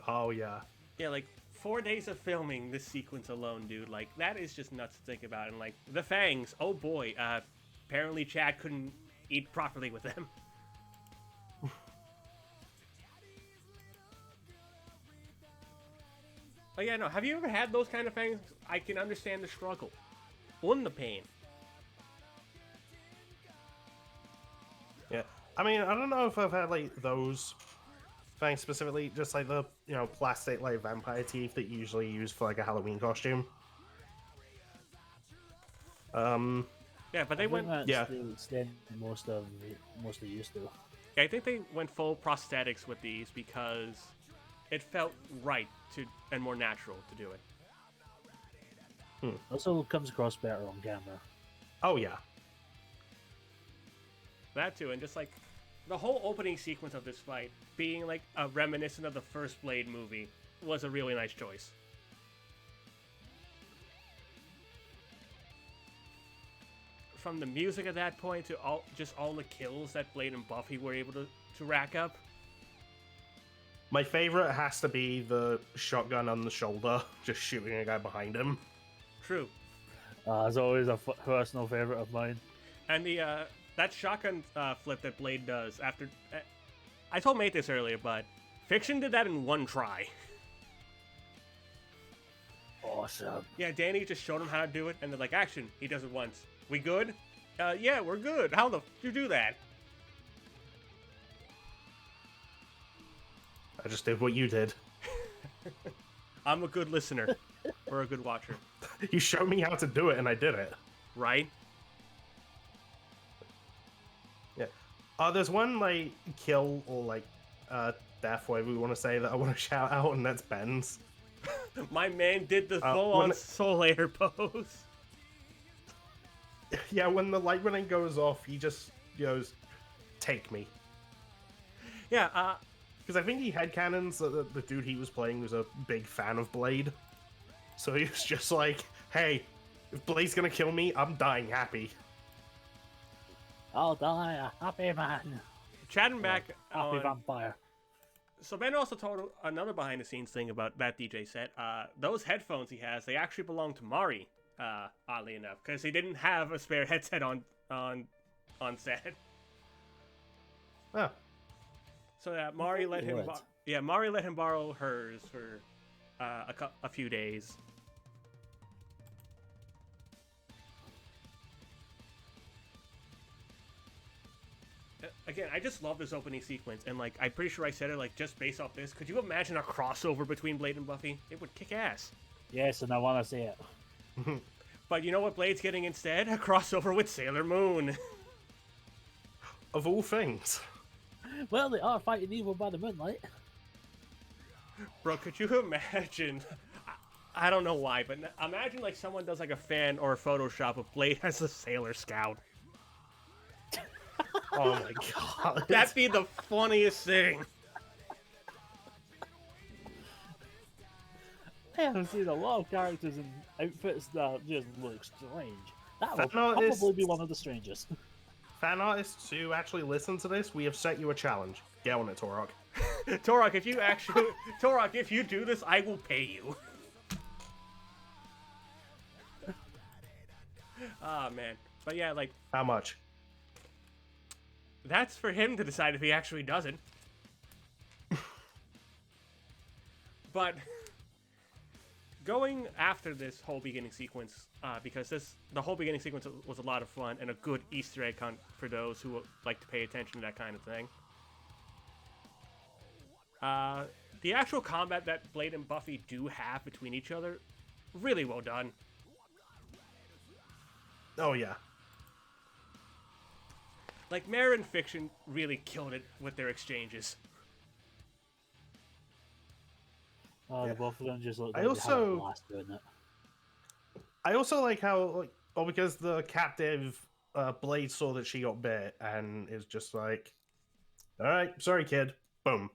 Speaker 3: Oh, yeah.
Speaker 2: Yeah, like 4 days of filming this sequence alone, dude. Like that is just nuts to think about. And like the fangs, oh boy. Apparently Chad couldn't eat properly with them. Oh yeah, no. Have you ever had those kind of fangs? I can understand the struggle, and the pain.
Speaker 3: Yeah. I mean, I don't know if I've had like those fangs specifically, just like the plastic like vampire teeth that you usually use for like a Halloween costume.
Speaker 2: Yeah, but they went.
Speaker 4: That's
Speaker 3: Yeah.
Speaker 4: the extent most of used to.
Speaker 2: Yeah, I think they went full prosthetics with these because it felt right and more natural to do it.
Speaker 4: Also comes across better on camera.
Speaker 3: Oh, yeah.
Speaker 2: That too, and just like the whole opening sequence of this fight being like a reminiscent of the first Blade movie was a really nice choice. From the music at that point to all the kills that Blade and Buffy were able to rack up.
Speaker 3: My favorite has to be the shotgun on the shoulder, just shooting a guy behind him.
Speaker 2: True.
Speaker 4: It's always a personal favorite of mine.
Speaker 2: And the that shotgun flip that Blade does after... I told Mate this earlier, but Fiction did that in one try.
Speaker 4: Awesome.
Speaker 2: Yeah, Danny just showed him how to do it, and they're like, action. He does it once. We good? Yeah, we're good. How the f*** you do that?
Speaker 3: I just did what you did.
Speaker 2: I'm a good listener. Or a good watcher.
Speaker 3: You showed me how to do it, and I did it.
Speaker 2: Right?
Speaker 3: Yeah. There's one, like, kill or, like, death, whatever we want to say, that I want to shout out, and that's Ben's.
Speaker 2: My man did the full-on Soul Eater pose.
Speaker 3: Yeah, when the lightning goes off, he just goes, "Take me."
Speaker 2: Yeah,
Speaker 3: because I think he headcanons that the dude he was playing was a big fan of Blade. So he was just like, hey, if Blade's gonna kill me, I'm dying happy.
Speaker 4: I'll die a happy man.
Speaker 2: chatting back
Speaker 4: Happy
Speaker 2: on...
Speaker 4: vampire.
Speaker 2: So Ben also told another behind-the-scenes thing about that DJ set. Those headphones he has, they actually belong to Mari, oddly enough, because he didn't have a spare headset on set.
Speaker 3: Oh.
Speaker 2: So Mari let him. Mari let him borrow hers for a few days. again, I just love this opening sequence, and like I'm pretty sure I said it like just based off this. Could you imagine a crossover between Blade and Buffy? It would kick ass.
Speaker 4: Yes, and I want to see it.
Speaker 2: But you know what Blade's getting instead? A crossover with Sailor Moon.
Speaker 3: Of all things.
Speaker 4: Well, they are fighting evil by the moonlight.
Speaker 2: Bro, could you imagine? I don't know why, but imagine like someone does like a fan or a Photoshop of Blade as a Sailor Scout.
Speaker 3: Oh my god.
Speaker 2: That'd be the funniest thing.
Speaker 4: I haven't seen a lot of characters in outfits that just look strange. That will
Speaker 3: Fan artist-
Speaker 4: probably be one of the strangest.
Speaker 3: Fan artists who actually listen to this, we have set you a challenge. Get on it, Torok.
Speaker 2: Torok, if you do this, I will pay you. Ah, man. But yeah, like,
Speaker 3: How much?
Speaker 2: that's for him to decide if he actually does it. But going after this whole beginning sequence, because the whole beginning sequence was a lot of fun and a good Easter egg hunt for those who like to pay attention to that kind of thing. The actual combat that Blade and Buffy do have between each other, really well done.
Speaker 3: Oh yeah.
Speaker 2: Like, Mare and Fiction really killed it with their exchanges.
Speaker 4: Oh, the both of them just look
Speaker 3: I
Speaker 4: like they had a
Speaker 3: also-
Speaker 4: blast doing it.
Speaker 3: I also like how, like, because the captive Blade saw that she got bit and is just like, alright, sorry kid. Boom.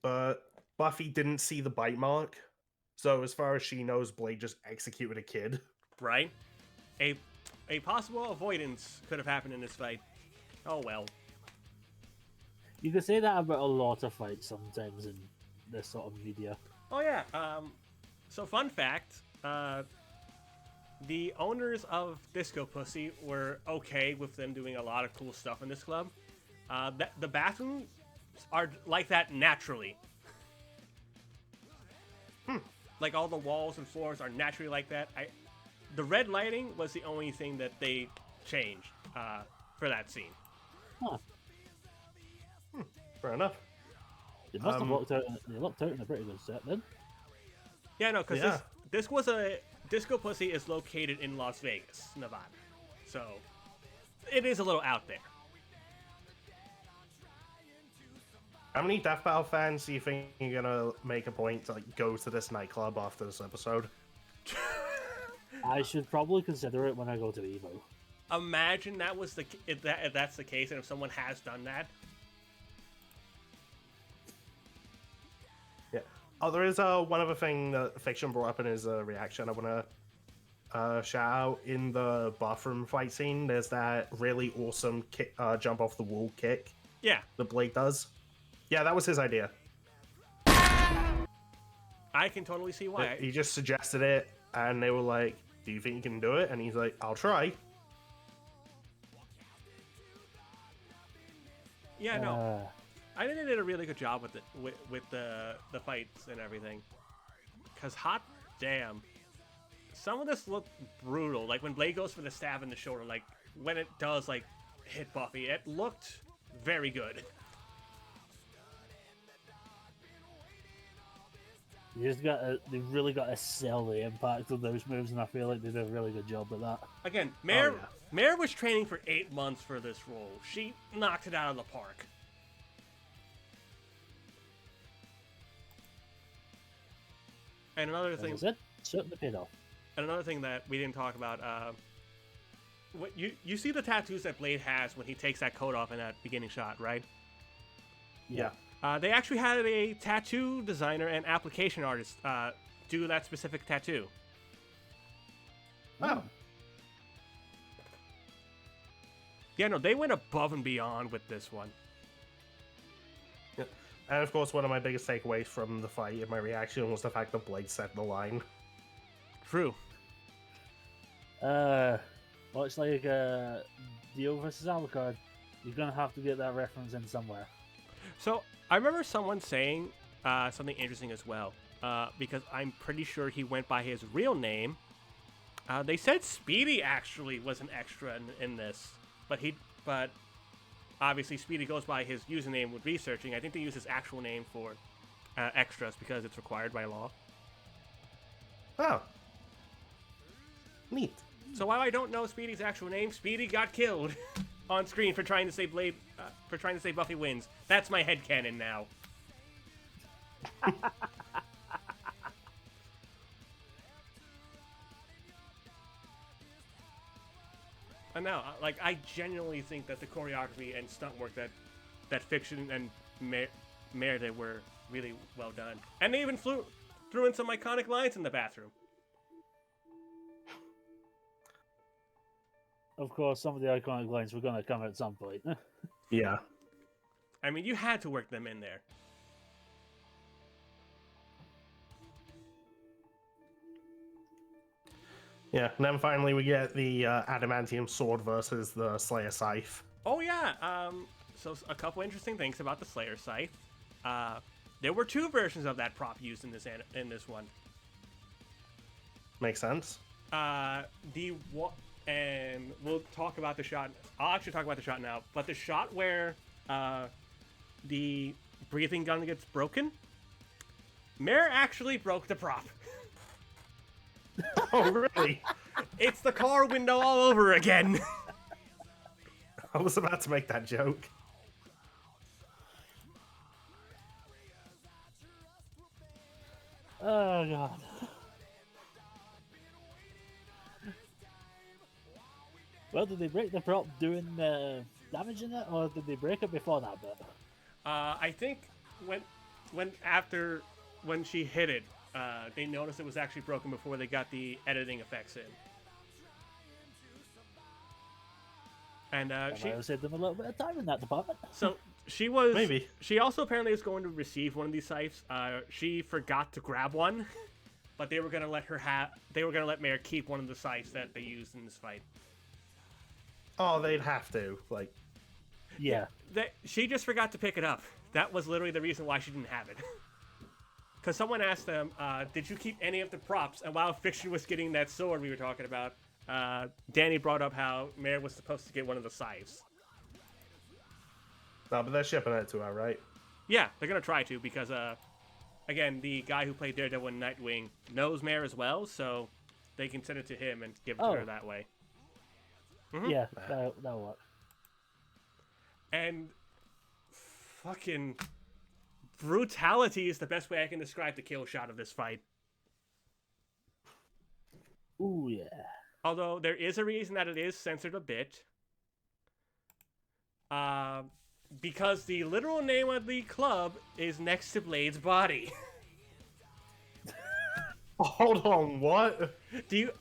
Speaker 3: But Buffy didn't see the bite mark. So as far as she knows, Blade just executed a kid.
Speaker 2: Right? A possible avoidance could have happened in this fight. Oh well.
Speaker 4: You could say that about a lot of fights sometimes in this sort of media.
Speaker 2: Oh yeah. So fun fact, the owners of Disco Pussy were okay with them doing a lot of cool stuff in this club. The bathrooms are like that naturally. Like all the walls and floors are naturally like that. The red lighting was the only thing that they changed for that scene.
Speaker 4: Huh.
Speaker 3: Fair enough.
Speaker 4: They must have looked out. They looked out in a pretty good set then.
Speaker 2: Yeah, no, because
Speaker 3: Yeah.
Speaker 2: this was a Disco Pussy is located in Las Vegas, Nevada, so it is a little out there.
Speaker 3: How many Death Battle fans do you think you're gonna make a point to like go to this nightclub after this episode?
Speaker 4: I should probably consider it when I go to Evo.
Speaker 2: Imagine that was if that's the case, and if someone has done that.
Speaker 3: Yeah. Oh, there is one other thing that Fiction brought up in his reaction. I want to shout out in the bathroom fight scene. There's that really awesome kick, jump off the wall kick
Speaker 2: Yeah,
Speaker 3: that Blade does. Yeah, that was his idea.
Speaker 2: I can totally see why.
Speaker 3: He just suggested it, and they were like, "Do you think you can do it?" And he's like, "I'll try."
Speaker 2: Yeah, no, I think they did a really good job with it, with the fights and everything. Cause hot damn, some of this looked brutal. Like when Blade goes for the stab in the shoulder, like when it does like hit Buffy, it looked very good.
Speaker 4: They really got to sell the impact of those moves, and I feel like they did a really good job with that.
Speaker 2: Again, Mare
Speaker 3: yeah.
Speaker 2: Mare was training for 8 months for this role. She knocked it out of the park. And another
Speaker 4: As I
Speaker 2: thing,
Speaker 4: said, certainly paid off.
Speaker 2: and another thing that we didn't talk about, what you see the tattoos that Blade has when he takes that coat off in that beginning shot, right?
Speaker 3: Yeah.
Speaker 2: They actually had a tattoo designer and application artist do that specific tattoo.
Speaker 3: Oh.
Speaker 2: Yeah, no, they went above and beyond with this one.
Speaker 3: Yeah. And of course, one of my biggest takeaways from the fight in my reaction was the fact that Blade said the line.
Speaker 2: True.
Speaker 4: Well, it's like Dio versus Alucard. You're gonna have to get that reference in somewhere.
Speaker 2: So I remember someone saying something interesting as well, because I'm pretty sure he went by his real name. They said Speedy actually was an extra in this, but but obviously Speedy goes by his username with researching. I think they use his actual name for extras because it's required by law.
Speaker 3: Oh. Neat.
Speaker 2: So while I don't know Speedy's actual name, Speedy got killed on screen for trying to say Buffy wins. That's my headcanon now. And now, like, I genuinely think that the choreography and stunt work that Fiction and Mare did were really well done. And they even threw in some iconic lines in the bathroom.
Speaker 4: Of course, some of the iconic lines were going to come at some point.
Speaker 3: Yeah.
Speaker 2: I mean, you had to work them in there.
Speaker 3: Yeah, and then finally we get the adamantium sword versus the Slayer scythe.
Speaker 2: Oh yeah. So a couple interesting things about the Slayer scythe. There were 2 versions of that prop used in this one.
Speaker 3: Makes sense.
Speaker 2: And we'll talk about the shot. I'll actually talk about the shot now. But the shot where the breathing gun gets broken, Mare actually broke the prop.
Speaker 3: Oh, really?
Speaker 2: It's the car window all over again.
Speaker 3: I was about to make that joke.
Speaker 4: Oh, God. Well, did they break the prop doing damage in it, or did they break it before that bit?
Speaker 2: I think when she hit it, they noticed it was actually broken before they got the editing effects in. And
Speaker 4: She might have saved them a little bit of time in that department.
Speaker 2: So she was
Speaker 3: Maybe.
Speaker 2: She also apparently is going to receive one of these scythes. She forgot to grab one, but they were gonna let her They were gonna let Mare keep one of the scythes that they used in this fight.
Speaker 3: Oh, they'd have to. Like,
Speaker 4: Yeah.
Speaker 2: She just forgot to pick it up. That was literally the reason why she didn't have it. Because someone asked them, did you keep any of the props? And while Fiction was getting that sword we were talking about, Danny brought up how Mare was supposed to get one of the scythes.
Speaker 3: no, but they're shipping it to her, right?
Speaker 2: Yeah, they're going to try to because, again, the guy who played Daredevil and Nightwing knows Mare as well, so they can send it to him and give it to her that way. Mm-hmm.
Speaker 4: Yeah, that'll work.
Speaker 2: And fucking brutality is the best way I can describe the kill shot of this fight.
Speaker 4: Ooh, yeah.
Speaker 2: Although there is a reason that it is censored a bit. Because the literal name of the club is next to Blade's body.
Speaker 3: Hold on, what?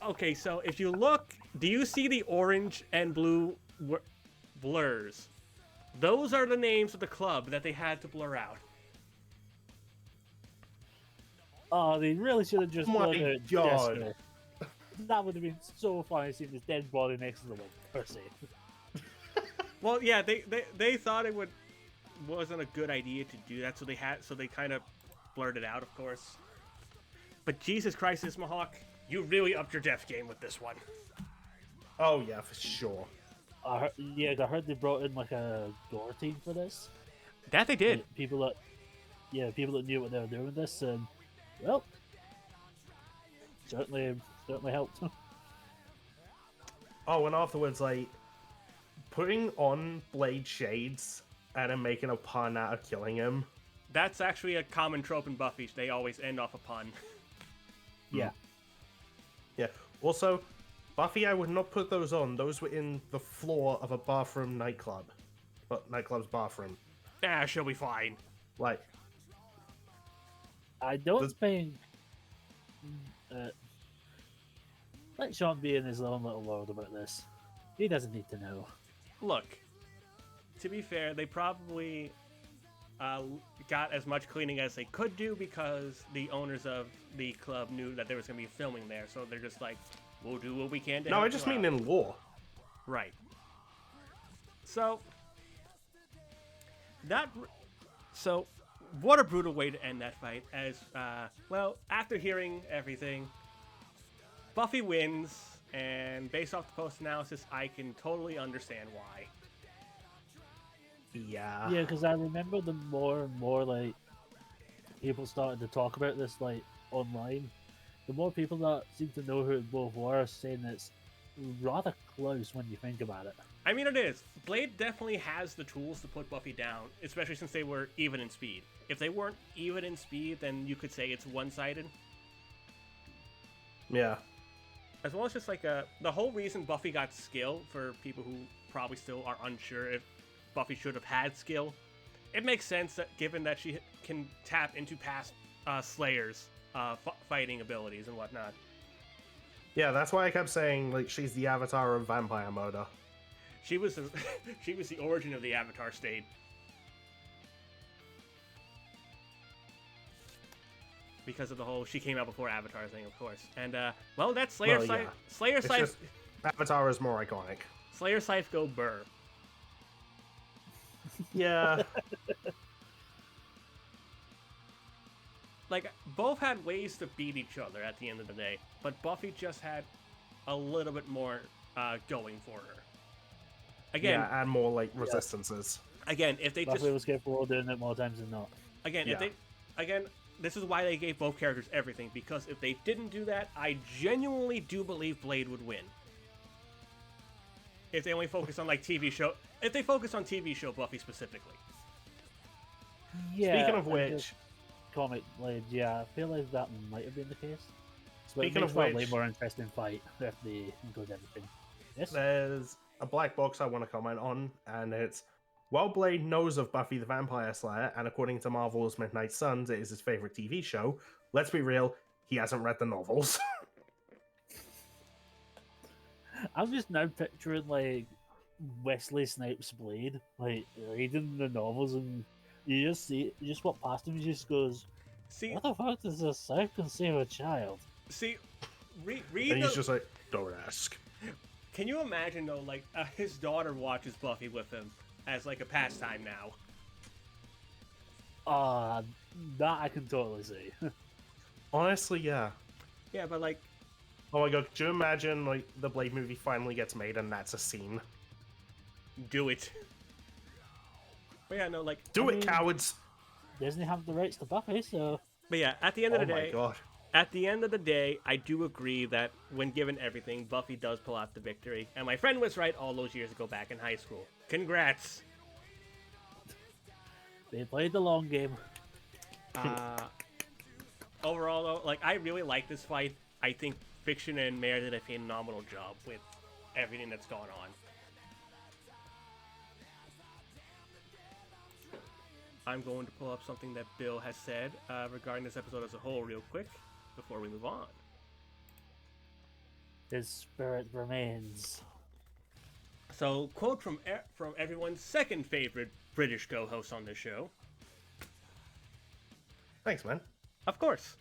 Speaker 2: Okay, so if you look, do you see the orange and blue blurs? Those are the names of the club that they had to blur out.
Speaker 4: Oh, they really should have just
Speaker 3: Oh my
Speaker 4: done it.
Speaker 3: God.
Speaker 4: Jester. That would have been so funny seeing this dead body next to the one, per se.
Speaker 2: Well, yeah, they thought it wasn't a good idea to do that, so they kind of blurred it out, of course. But Jesus Christ, Ismahawk, you really upped your death game with this one.
Speaker 3: Oh, yeah, for sure.
Speaker 4: I heard they brought in like a gore team for this.
Speaker 2: That they did.
Speaker 4: Like, people that knew what they were doing with this, and well, certainly helped.
Speaker 3: Oh, and afterwards, like, putting on Blade shades and then making a pun out of killing him.
Speaker 2: That's actually a common trope in Buffy. They always end off a pun.
Speaker 4: Yeah.
Speaker 3: Yeah. Also, Buffy, I would not put those on. Those were in the floor of a bathroom nightclub. But nightclub's bathroom.
Speaker 2: She'll be fine.
Speaker 3: Like,
Speaker 4: I don't think. Let Sean be in his own little world about this. He doesn't need to know.
Speaker 2: Look, to be fair, they probably got as much cleaning as they could do because the owners of the club knew that there was going to be filming there. So they're just like, we'll do what we can to
Speaker 3: no,
Speaker 2: help
Speaker 3: I just
Speaker 2: you
Speaker 3: mean
Speaker 2: out.
Speaker 3: in lore.
Speaker 2: Right. So what a brutal way to end that fight. As after hearing everything, Buffy wins, and based off the post analysis, I can totally understand why.
Speaker 3: Yeah.
Speaker 4: Yeah, because I remember the more and more like people started to talk about this like online, the more people that seem to know who it both were saying it's rather close when you think about it.
Speaker 2: I mean, it is. Blade definitely has the tools to put Buffy down, especially since they were even in speed. If they weren't even in speed, then you could say it's one-sided.
Speaker 3: Yeah.
Speaker 2: As well as just like the whole reason Buffy got skill, for people who probably still are unsure if Buffy should have had skill, it makes sense that given that she can tap into past Slayer's fighting abilities and whatnot.
Speaker 3: Yeah, that's why I kept saying, like, she's the avatar of vampire murder.
Speaker 2: She was she was the origin of the Avatar state. Because of the whole she came out before Avatar thing, of course. And well, that's Slayer
Speaker 3: Well, yeah.
Speaker 2: Slayer
Speaker 3: It's
Speaker 2: Scythe
Speaker 3: just Avatar is more iconic.
Speaker 2: Slayer Scythe go burr.
Speaker 3: Yeah.
Speaker 2: Like, both had ways to beat each other at the end of the day, but Buffy just had a little bit more going for her. Again,
Speaker 3: Yeah, and more, like, resistances.
Speaker 2: again, if they
Speaker 4: Buffy
Speaker 2: just
Speaker 4: was capable of doing it more times than not.
Speaker 2: again,
Speaker 3: Yeah.
Speaker 2: if they again, this is why they gave both characters everything, because if they didn't do that, I genuinely do believe Blade would win. If they only focus on like TV show, if they focus on TV show Buffy specifically.
Speaker 4: Yeah.
Speaker 3: Speaking of
Speaker 4: and
Speaker 3: which,
Speaker 4: just comic Blade, yeah, I feel like that might have been the case. So it
Speaker 3: Speaking
Speaker 4: makes
Speaker 3: of
Speaker 4: for a way
Speaker 3: which-
Speaker 4: more interesting fight if they include everything. Yes.
Speaker 3: there's a black box I want to comment on, and it's while Blade knows of Buffy the Vampire Slayer, and according to Marvel's Midnight Suns, it is his favorite TV show. Let's be real, he hasn't read the novels.
Speaker 4: I'm just now picturing like Wesley Snipes' Blade, like reading the novels, and you just walk past him, he just goes,
Speaker 2: See,
Speaker 4: "What the fuck does this I can save a child?"
Speaker 2: see, read
Speaker 3: and he's
Speaker 2: the,
Speaker 3: just like, don't ask.
Speaker 2: Can you imagine though, like his daughter watches Buffy with him as like a pastime now?
Speaker 4: That I can totally see.
Speaker 3: Honestly, yeah.
Speaker 2: Yeah, but like,
Speaker 3: Oh my god, could you imagine, like, the Blade movie finally gets made and that's a scene?
Speaker 2: do it. But yeah, no, like,
Speaker 3: Do
Speaker 4: I
Speaker 3: it,
Speaker 4: mean-
Speaker 3: cowards!
Speaker 4: Disney have the rights to Buffy, so
Speaker 2: but yeah, at the end of
Speaker 3: Oh
Speaker 2: the
Speaker 3: my
Speaker 2: day,
Speaker 3: god.
Speaker 2: at the end of the day, I do agree that when given everything, Buffy does pull out the victory. And my friend was right all those years ago back in high school. Congrats.
Speaker 4: they played the long game.
Speaker 2: Overall, though, like, I really like this fight. I think Fiction and Mare did a phenomenal job with everything that's going on. I'm going to pull up something that Bill has said regarding this episode as a whole real quick before we move on.
Speaker 4: His spirit remains.
Speaker 2: So, quote from everyone's second favorite British co-host on this show.
Speaker 3: Thanks, man.
Speaker 2: Of course.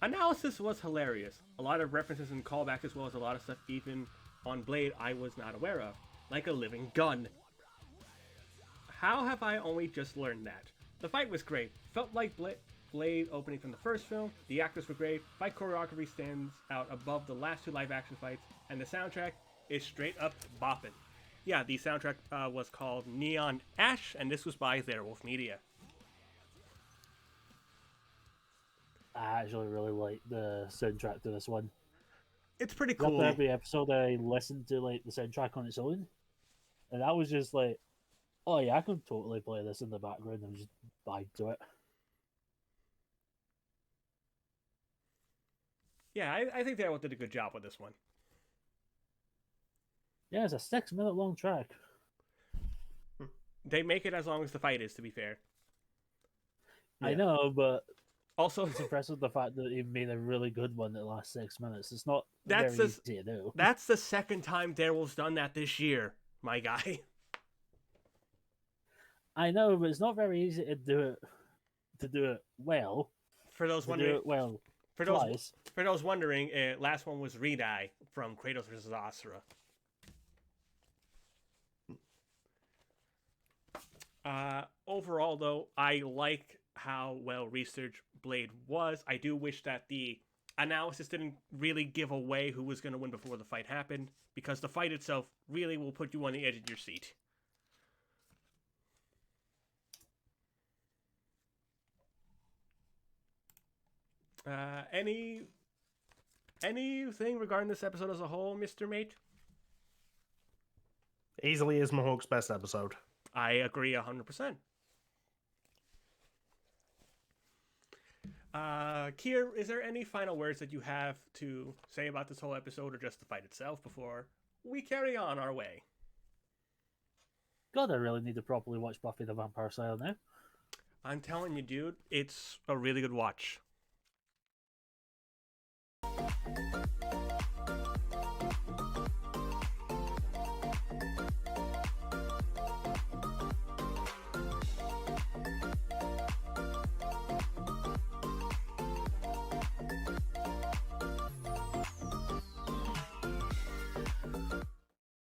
Speaker 2: Analysis was hilarious. A lot of references and callbacks, as well as a lot of stuff even on Blade I was not aware of. Like a living gun. How have I only just learned that? The fight was great. Felt like Blade opening from the first film. The actors were great. Fight choreography stands out above the last two live action fights. And the soundtrack is straight up boppin'. Yeah, the soundtrack was called Neon Ash, and this was by Theirwolf Media.
Speaker 4: I actually really like the soundtrack to this one.
Speaker 2: It's pretty
Speaker 4: After
Speaker 2: cool.
Speaker 4: every episode, I listened to like the soundtrack on its own, and I was just like, "Oh yeah, I can totally play this in the background and just vibe to it."
Speaker 2: Yeah, I think Theirwolf did a good job with this one.
Speaker 4: Yeah, it's a 6 minute long track.
Speaker 2: They make it as long as the fight is, to be fair.
Speaker 4: I
Speaker 3: Yeah.
Speaker 4: know, but
Speaker 2: Also,
Speaker 4: it's impressive the fact that he made a really good one that lasts 6 minutes. It's not
Speaker 2: That's
Speaker 4: very
Speaker 2: the-
Speaker 4: easy to do.
Speaker 2: that's the second time Theirwolf's done that this year, my guy.
Speaker 4: I know, but it's not very easy to do it. To do it well.
Speaker 2: For those
Speaker 4: To do
Speaker 2: wondering,
Speaker 4: it well
Speaker 2: for those
Speaker 4: twice.
Speaker 2: for those wondering, last one was Redeye from Kratos vs. Asura. Overall, though, I like how well researched Blade was. I do wish that the analysis didn't really give away who was going to win before the fight happened, because the fight itself really will put you on the edge of your seat. Anything regarding this episode as a whole, Mr. Mate?
Speaker 3: Easily Ismahawk's best episode.
Speaker 2: I agree 100%. Kier, is there any final words that you have to say about this whole episode or just the fight itself before we carry on our way?
Speaker 4: God, I really need to properly watch Buffy the Vampire Slayer now.
Speaker 2: I'm telling you, dude, it's a really good watch.